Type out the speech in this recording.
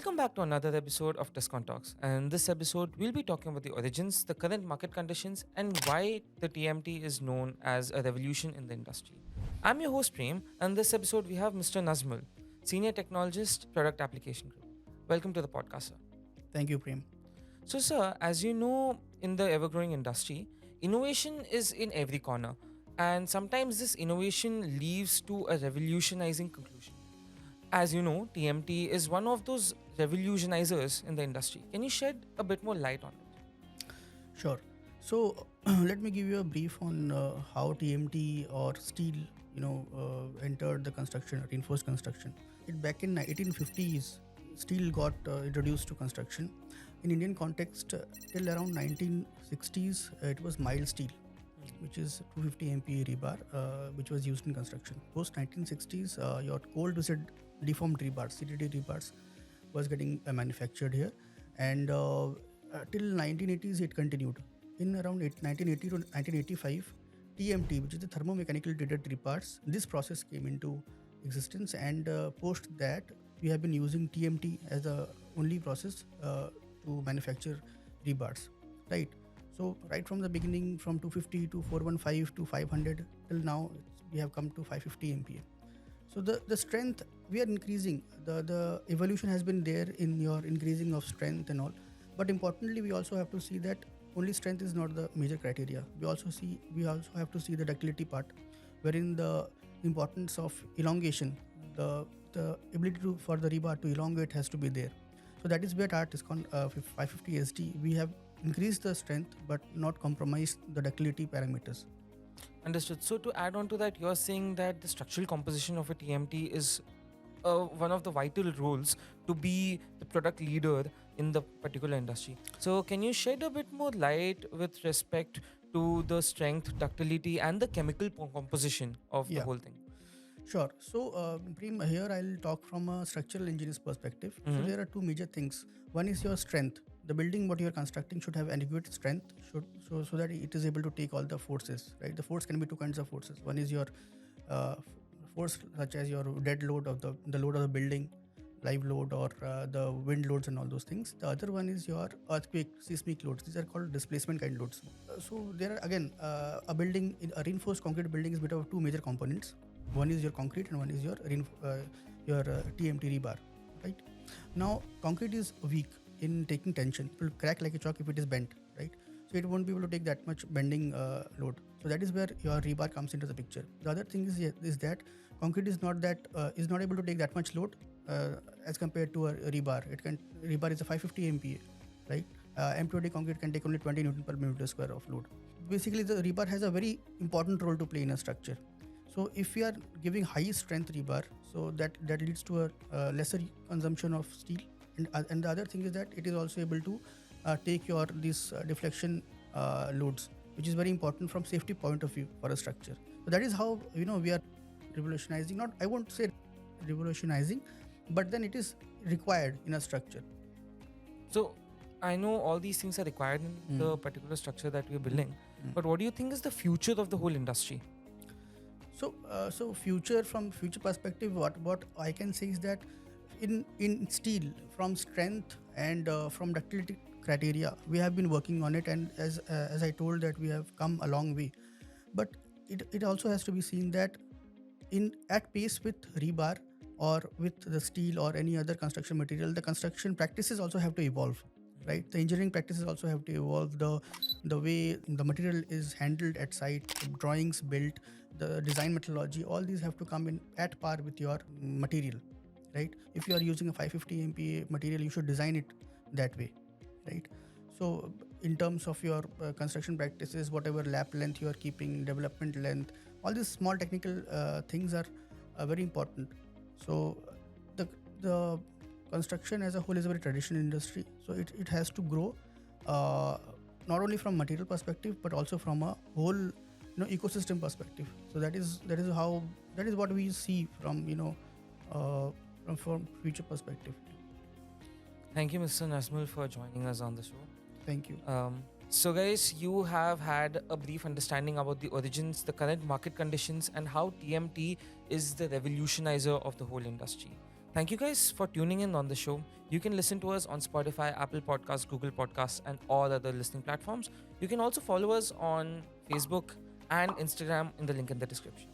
Welcome back to another episode of Tiscon Talks. And in this episode, we'll be talking about the origins, the current market conditions, and why the TMT is known as a revolution in the industry. I'm your host Prem, and this episode we have Mr. Nazmul, Senior Technologist, Product Application Group. Welcome to the podcast, sir. Thank you, Prem. So, sir, as you know, in the ever-growing industry, innovation is in every corner, and sometimes this innovation leads to a revolutionizing conclusion. As you know, TMT is one of those revolutionizers in the industry. Can you shed a bit more light on it? Sure. So let me give you a brief on how TMT or steel, entered the construction, reinforced construction. Back in 1850s, steel got introduced to construction. In Indian context, till around 1960s, it was mild steel, which is 250 MPa rebar, which was used in construction. Post 1960s, your cold wizard deformed rebars, CDD rebars, was getting manufactured here, and till 1980s it continued. In around 1980 to 1985, TMT, which is the thermomechanical treated rebars, this process came into existence, and post that we have been using TMT as the only process to manufacture rebars, right? So right from the beginning, from 250 to 415 to 500 till now, we have come to 550 MPa. So the strength we are increasing. The evolution has been there in your increasing of strength and all. But importantly, we also have to see that only strength is not the major criteria. We also have to see the ductility part, wherein the importance of elongation, the ability for the rebar to elongate has to be there. So that is where at Tiscon 550 SD we have increased the strength but not compromised the ductility parameters. Understood. So, to add on to that, you're saying that the structural composition of a TMT is one of the vital roles to be the product leader in the particular industry. So, can you shed a bit more light with respect to the strength, ductility, and the chemical composition of the whole thing? Sure. So, Prem, here I'll talk from a structural engineer's perspective. So, there are two major things. One is your strength. The building what you are constructing should have adequate strength, so that it is able to take all the forces. Right. The force can be two kinds of forces. One is your force, such as your dead load of the load of the building, live load, or the wind loads and all those things. The other one is your earthquake, seismic loads. These are called displacement kind loads. So there are again a reinforced concrete building is made of two major components. One is your concrete and one is your TMT rebar. Right. Now concrete is weak in taking tension. It will crack like a chalk if it is bent, right? So it won't be able to take that much bending load. So that is where your rebar comes into the picture. The other thing is that concrete is not able to take that much load as compared to a rebar. Rebar is a 550 MPa, right? M2D concrete can take only 20 Newton per meter square of load. Basically, the rebar has a very important role to play in a structure. So if we are giving high strength rebar, so that leads to a lesser consumption of steel. And the other thing is that it is also able to take these deflection loads, which is very important from safety point of view for a structure. So that is how we are revolutionizing. I won't say revolutionizing, but then it is required in a structure. So I know all these things are required in the particular structure that we're building, but what do you think is the future of the whole industry? So future perspective, what I can say is that in steel, from strength and from ductility criteria, we have been working on it, and as I told that we have come a long way. But it also has to be seen that at pace with rebar or with the steel or any other construction material, the construction practices also have to evolve, right? The engineering practices also have to evolve. The way the material is handled at site, drawings built, the design methodology, all these have to come in at par with your material. Right? If you are using a 550 MPa material, you should design it that way, right? So in terms of your construction practices, whatever lap length you are keeping, development length, all these small technical things are very important. So the construction as a whole is a very traditional industry. So it has to grow not only from material perspective but also from a whole ecosystem perspective. So that is what we see from from future perspective. Thank you, Mr. Nazmul, for joining us on the show. Thank you. So guys, you have had a brief understanding about the origins, the current market conditions, and how TMT is the revolutionizer of the whole industry. Thank you guys for tuning in on the show. You can listen to us on Spotify, Apple Podcasts, Google Podcasts, and all other listening platforms. You can also follow us on Facebook and Instagram in the link in the description.